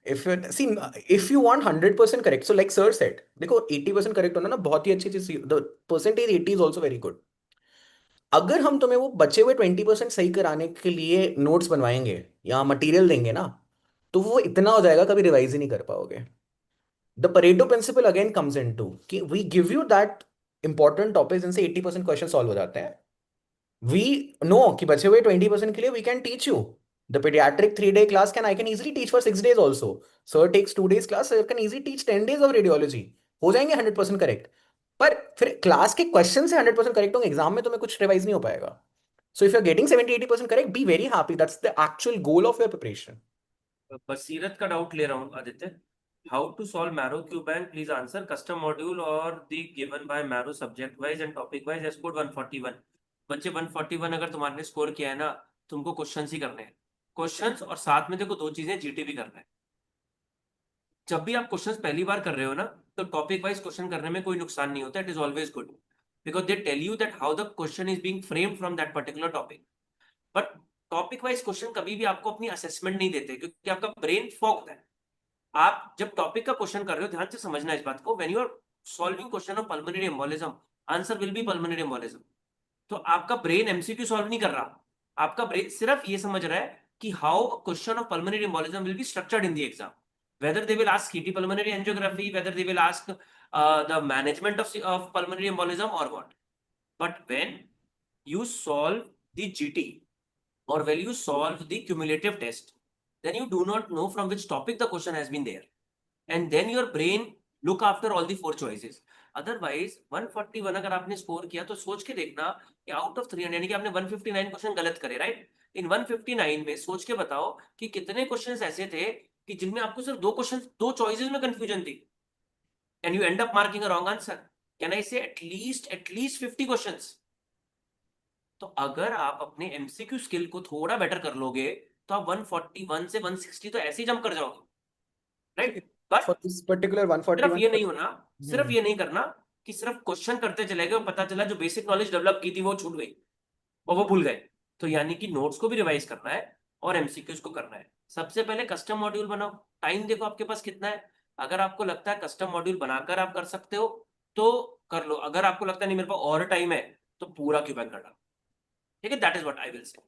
if you see, if you want 100% correct, so like sir said, देखो 80% करेक्ट होना ना बहुत ही अच्छी चीज, the percentage 80 is also very good. अगर हम तुम्हें वो बचे हुए 20% सही कराने के लिए नोट्स बनवाएंगे या मटेरियल देंगे ना, तो वो इतना हो जाएगा कभी रिवाइज ही नहीं कर पाओगे। The Pareto principle again comes in to कि we give you that important topic जिनसे 80% क्वेश्चन सॉल्व हो जाते हैं। वी नो कि बचे हुए 20% के लिए we can teach you the pediatric 3 day class, can I can easily teach for 6 days also. Sir takes 2 days class, sir can easily teach 10 days of radiology। हो जाएंगे 100% करेक्ट। पर फिर क्लास के क्वेश्चन से 100% करेक्ट होंगे, exam में तुम्हें कुछ रिवाइज नहीं हो पाएगा। So if you are getting 70 80% correct, be very happy, that's the actual goal of your preparation. Basirat का डाउट ले रहा हूँ Aditya. How to solve Marrow Q bank, please answer. Custom module और the given by Marrow subject wise and topic wise as code 141। बच्चे 141 अगर तुम्हारे score किया है ना, तुमको क्वेश्चंस ही करने हैं। क्वेश्चंस और साथ में देखो दो चीजें, जीटी भी करना है। जब भी आप क्वेश्चंस पहली बार कर रहे हो ना, तो टॉपिक वाइज क्वेश्चन करने में कोई नुकसान नहीं होता, it is always good. Because they tell you that how the question is being framed from that particular topic. But topic wise question कभी भी आपको अपनी असेसमेंट नहीं देते, क्योंकि आपका ब्रेन फॉग होता है। आप जब टॉपिक का क्वेश्चन कर रहे हो, ध्यान से समझना इस बात को, when you are solving question of pulmonary embolism, answer will be pulmonary embolism. तो आपका ब्रेन एमसीक्यू सॉल्व नहीं कर रहा, आपका ब्रेन सिर्फ ये समझ रहा है कि how question of pulmonary embolism will be structured in the exam, whether they will ask CT pulmonary angiography, whether they will ask the management of pulmonary embolism or what. But when you solve the GT or when you solve the cumulative test, then you do not know from which topic the question has been there, and then your brain look after all the four choices. Otherwise 141 अगर आपने score किया तो सोच के देखना कि out of 300 यानी कि आपने 159 क्वेश्चन गलत करे, राइट? इन 159 में सोच के बताओ कि कितने क्वेश्चंस ऐसे थे कि जिनमें आपको सिर्फ दो क्वेश्चन, दो चॉइसेस में कंफ्यूजन थी, and you and up marking a wrong answer. Can I से एटलीस्ट 50 क्वेश्चंस। तो अगर आप अपने एमसीक्यू स्किल को थोड़ा बेटर कर लोगे तो आप 141 से 160 तो ऐसे ही जंप कर जाओगे, right? But for this particular सिर्फ 141 ये नहीं होना, सिर्फ हम्म। ये नहीं करना कि सिर्फ क्वेश्चन करते चले गए और पता चला जो बेसिक नॉलेज डेवलप की थी वो छूट गई और वो भूल गए। तो यानी कि नोट्स को भी रिवाइज करना है और एमसीक्यूज को करना है। सबसे पहले कस्टम मॉड्यूल बनाओ। टाइम देखो आपके पास कितना है। अगर आपको लगता है कस्टम मॉड्यूल बनाकर आप कर सकते हो तो कर लो, अगर आपको लगता है नहीं मेरे पास और टाइम है तो पूरा क्यों बैक कर डालो। ठीक है, that is what I will say.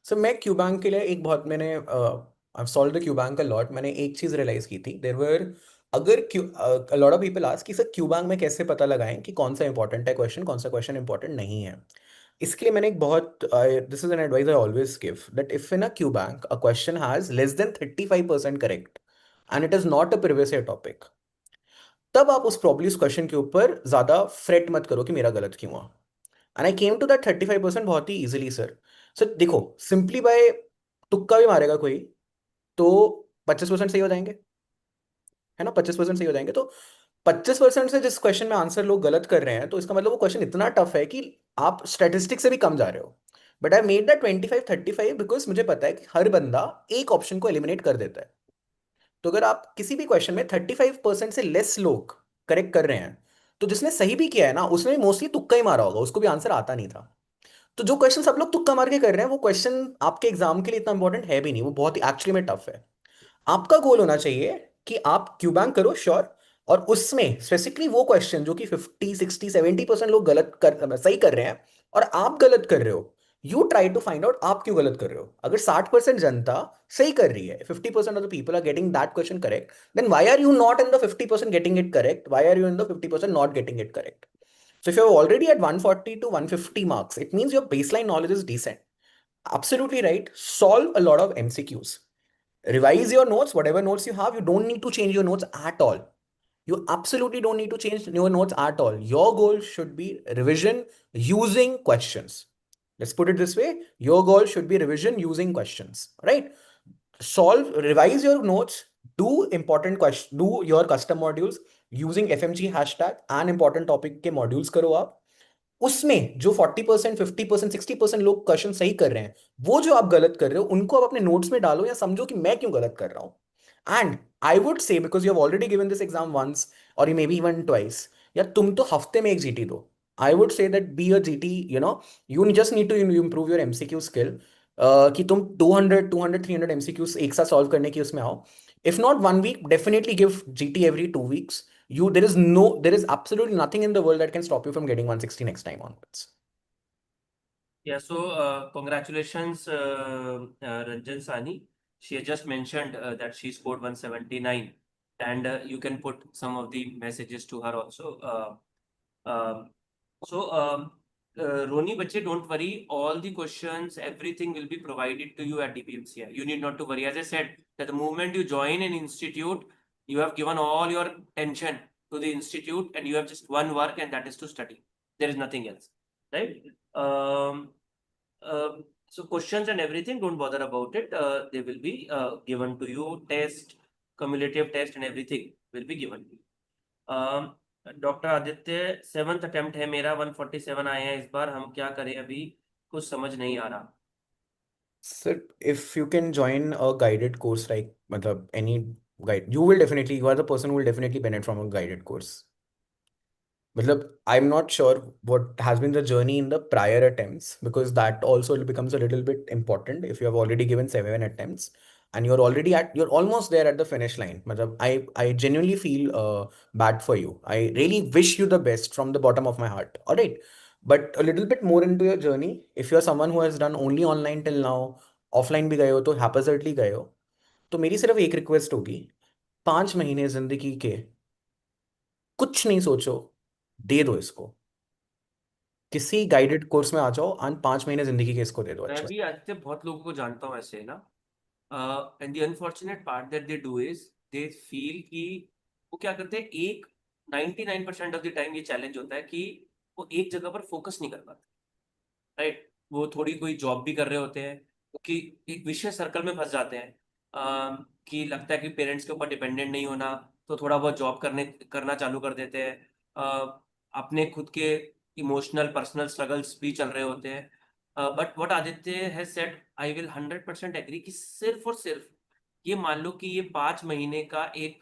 Sir मैं क्यूबैंक के लिए एक बहुत मैंने I solve the Q bank a lot, मैंने एक चीज रियलाइज की थी, देयर वर अगर क्यू a lot of people ask कि सर क्यूबैंक में कैसे पता लगाएं कि कौन सा इंपॉर्टेंट है क्वेश्चन, कौन सा क्वेश्चन इंपॉर्टेंट नहीं है। इसके लिए मैंने एक बहुत this is an advice I always give, that if in a Q bank a question has less than 35% correct and it is not a previous year topic, तब आप उस प्रॉब्ली उस क्वेश्चन के ऊपर ज्यादा फ्रेट मत करो कि मेरा गलत क्यों हुआ। And I came to that 35% बहुत ही इजीली सर। सर देखो, सिंपली बाय तुक्का भी मारेगा कोई तो 25% सही हो जाएंगे, है ना, 25% सही हो जाएंगे। तो 25% से जिस क्वेश्चन में आंसर लोग गलत कर रहे हैं तो इसका मतलब वो क्वेश्चन इतना टफ है कि आप स्टैटिस्टिक्स से भी कम जा रहे हो। But I made that 25-35 because मुझे पता है कि हर बंदा एक ऑप्शन को एलिमिनेट कर देता है। तो अगर आप किसी भी क्वेश्चन में 35% से लेस लोग करेक्ट कर रहे हैं, तो जिसने सही भी किया है ना उसने मोस्टली तुक्का ही मारा होगा, उसको भी आंसर आता नहीं था। तो जो क्वेश्चन सब लोग तुक्का मार के कर रहे हैं वो क्वेश्चन आपके एग्जाम के लिए इतना इंपॉर्टेंट है भी नहीं, वो बहुत ही एक्चुअली में टफ है। आपका गोल होना चाहिए कि आप क्यू बैंक करो श्योर, और उसमें स्पेसिफिकली वो क्वेश्चन जो कि 50-60-70% लोग गलत कर सही कर रहे हैं और आप गलत कर रहे हो, you try to find out आप क्यों गलत कर रहे हो। अगर 60% जनता सही कर रही है, 50% of the people are getting that question correct, then why are you not in the 50% getting it correct, why are you in the 50% not getting it correct? So if you're already at 140 to 150 marks, it means your baseline knowledge is decent. Absolutely right. Solve a lot of MCQs. Revise your notes, whatever notes you have. You don't need to change your notes at all. You absolutely don't need to change your notes at all. Your goal should be revision using questions. Let's put it this way. Your goal should be revision using questions, right? Solve, revise your notes, do important question, do your custom modules using FMG hashtag and important topic के modules करो आप। उसमें जो 40%, 50%, 60% लोग question सही कर रहे हैं, वो जो आप गलत कर रहे हो उनको आप अपने नोट्स में डालो या समझो कि मैं क्यों गलत कर रहा हूं। And I would say because you have already given this exam once और you may be even twice, या तुम तो हफ्ते में एक जीटी दो। I would say that be a GT, you just need to improve your MCQ skill, कि तुम 200 300 एमसीक्यूज एक साथ सॉल्व करने की उसमें आओ। If not 1 week, definitely give GT every 2 weeks. There is absolutely nothing in the world that can stop you from getting 160 next time onwards. Yeah, so congratulations, Ranjan Sani. She has just mentioned that she scored 179, and you can put some of the messages to her also. Um, Roni Bache, don't worry. All the questions, everything will be provided to you at DBMCI. You need not to worry. As I said, that the moment you join an institute, you have given all your attention to the institute, and you have just one work, and that is to study. There is nothing else, right? Um, so questions and everything, don't bother about it. They will be given to you. Test, cumulative test, and everything will be given to you. Doctor Aditya, 7th attempt है मेरा, 147 आए हैं इस बार, हम क्या करें अभी, कुछ समझ नहीं आ रहा। Sir, if you can join a guided course, like matlab, any guide, you are the person who will definitely benefit from a guided course. Matlab, I'm not sure what has been the journey in the prior attempts, because that also becomes a little bit important if you have already given 7 attempts and you're almost there at the finish line. Matlab, I genuinely feel bad for you. I really wish you the best from the bottom of my heart. All right. But a little bit more into your journey. If you're someone who has done only online till now, offline भी गए हो तो haphazardly गए हो, तो मेरी सिर्फ एक रिक्वेस्ट होगी, 5 महीने जिंदगी के कुछ नहीं सोचो, दे दो इसको, किसी गाइडेड कोर्स में आ जाओ और 5 महीने जिंदगी के इसको दे दो मैं अच्छे से। भी आदित्य बहुत लोगों को जानता हूँ ऐसे ना, and the unfortunate part that they do is they feel कि वो क्या करते हैं, एक 99% ऑफ द टाइम ये चैलेंज होता है कि वो एक जगह पर फोकस नहीं कर पाते, राइट? वो थोड़ी कोई जॉब भी कर रहे होते हैं कि एक विशेष सर्कल में फंस जाते हैं, कि लगता है कि पेरेंट्स के ऊपर डिपेंडेंट नहीं होना, तो थोड़ा बहुत जॉब करना चालू कर देते हैं। अपने खुद के इमोशनल पर्सनल स्ट्रगल्स भी चल रहे होते हैं। But what Aditya has said, I will 100% agree कि सिर्फ और सिर्फ ये मान लो कि ये 5 महीने का एक,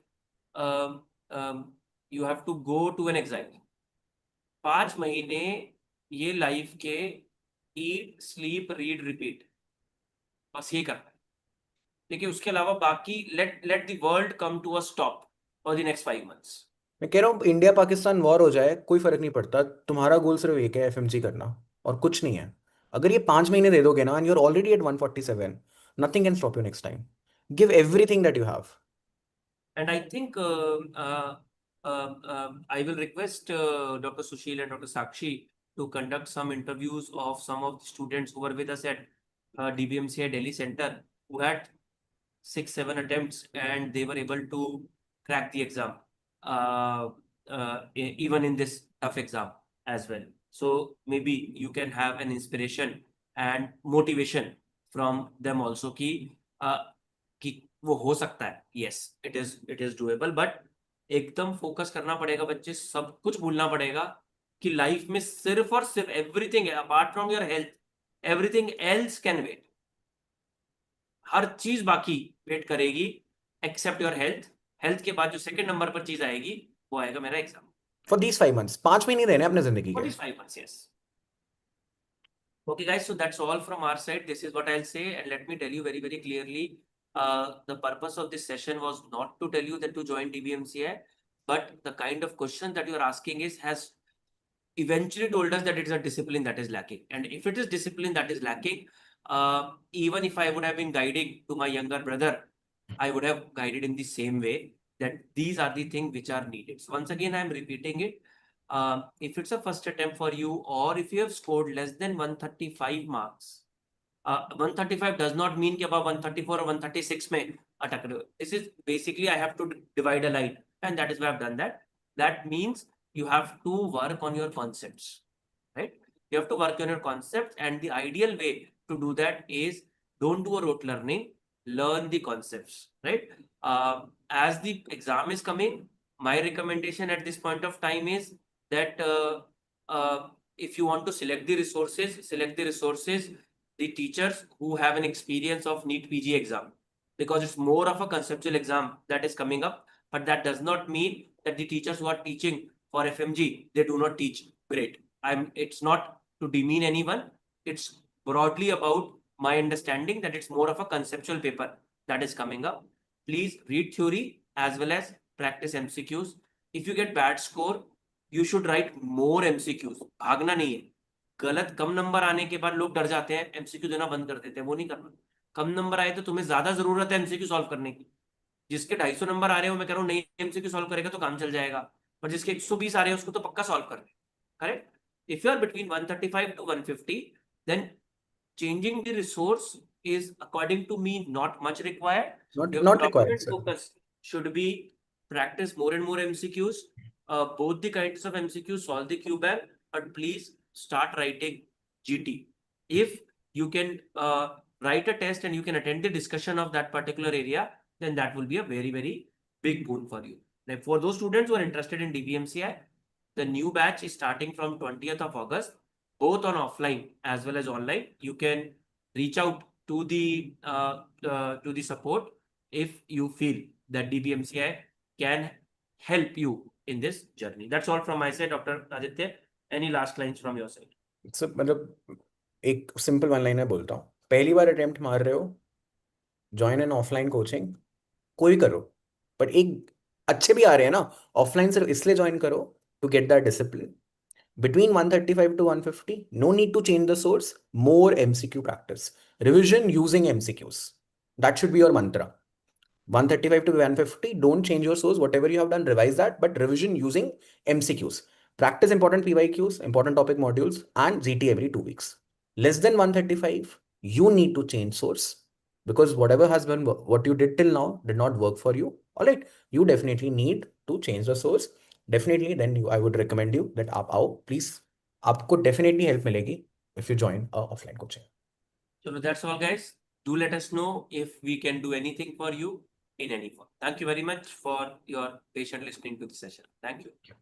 you have to go to an exam, 5 महीने ये लाइफ के ईट स्लीप रीड रिपीट, बस ये करना है। देखिए उसके अलावा बाकी let the world come to a stop for the next 5 months. मैं कह रहा हूँ इंडिया पाकिस्तान वॉर हो जाए कोई फर्क नहीं पड़ता, तुम्हारा गोल सिर्फ एक है, एफएमजी करना और कुछ नहीं है। अगर ये 5 महीने दे दोगे ना and you are already at 147, nothing can stop you next time. Give everything that you have. And I think I will request Dr. Sushil and Dr. Sakshi to conduct some interviews of some of the students who were with us at DBMCI Delhi Center, who had 6-7 attempts and they were able to crack the exam, even in this tough exam as well. So maybe you can have an inspiration and motivation from them also कि वो हो सकता है. Yes, it is doable, but एकदम focus करना पड़ेगा बच्चे, सब कुछ भूलना पड़ेगा कि लाइफ में सिर्फ और सिर्फ एवरीथिंग है apart from your health, everything else can wait. हर चीज बाकी वेट करेगी एक्सेप्ट योर हेल्थ. हेल्थ के बाद जो सेकंड नंबर पर चीज आएगी वो आएगा मेरा एग्जाम. फॉर दीज 5 months, 5 महीने रहने अपने जिंदगी के. 45 months, yes. Okay, guys, so that's all from our side. This is what I'll say, and let me tell you very, very clearly. The purpose of this session was not to tell you that to join DBMCI, but the kind of question that you're asking has eventually told us that it is a discipline that is lacking. And if it is discipline that is lacking, even if I would have been guiding to my younger brother, I would have guided in the same way, that these are the things which are needed. So once again, I'm repeating it. If it's a first attempt for you, or if you have scored less than 135 marks, 135 does not mean कि अब 134 or 136 में अटक रहे हो. This is basically I have to divide a line, and that is why I've done that. That means you have to work on your concepts, right? You have to work on your concepts, and the ideal way to do that is don't do a rote learning, learn the concepts, right? As the exam is coming, my recommendation at this point of time is that if you want to select the resources, the teachers who have an experience of NEET PG exam, because it's more of a conceptual exam that is coming up. But that does not mean that the teachers who are teaching for FMG, they do not teach great. It's not to demean anyone. It's broadly about my understanding that it's more of a conceptual paper that is coming up. Please read theory as well as practice MCQs. If you get bad score, you should write more MCQs. भागना नहीं है. गलत कम number आने के बाद लोग डर जाते हैं, एमसीक्यू देना बंद कर देते हैं. वो नहीं करना. कम नंबर आए तो तुम्हें ज्यादा जरूरत है एमसीक्यू सॉल्व करने की. जिसके 250 नंबर आ रहे हो, मैं कह रहा हूँ नहीं एमसीक्यू सॉल्व करेगा तो काम चल जाएगा, पर जिसके 120 आ रहे हैं उसको तो पक्का सॉल्व करना. Correct? If you are between 135 to 150, then changing the resource is, according to me, not much required. Your Not required, dominant sir. focus should be practice more and more MCQs, both the kinds of MCQs, solve the Q bank, but please start writing GT. If you can write a test and you can attend the discussion of that particular area, then that will be a very, very big boon for you. Now, for those students who are interested in DBMCI, the new batch is starting from 20th of August, both on offline as well as online. You can reach out to the support if you feel that DBMCI can help you in this journey. That's all from my side, Dr. Aditya. Any last lines from your side? So, मतलब एक simple one liner बोलता हूँ. पहली बार attempt मार रहे हो, join an offline coaching. कोई करो, बट एक अच्छे भी आ रहे हैं ना, ऑफलाइन सिर्फ इसलिए ज्वाइन करो to get that discipline. Between 135 to 150, no need to change the source, more MCQ practice. Revision using MCQs. That should be your mantra. 135 to 150, don't change your source. Whatever you have done, revise that, but revision using MCQs. Practice important PYQs, important topic modules, and GT every 2 weeks. Less than 135, you need to change source, because whatever has been, what you did till now did not work for you. All right, you definitely need to change the source. Definitely, then I would recommend you that आप आओ please. आपको definitely help मिलेगी if you join a offline coaching. So that's all, guys. Do let us know if we can do anything for you in any form. Thank you very much for your patient listening to the session. Thank you.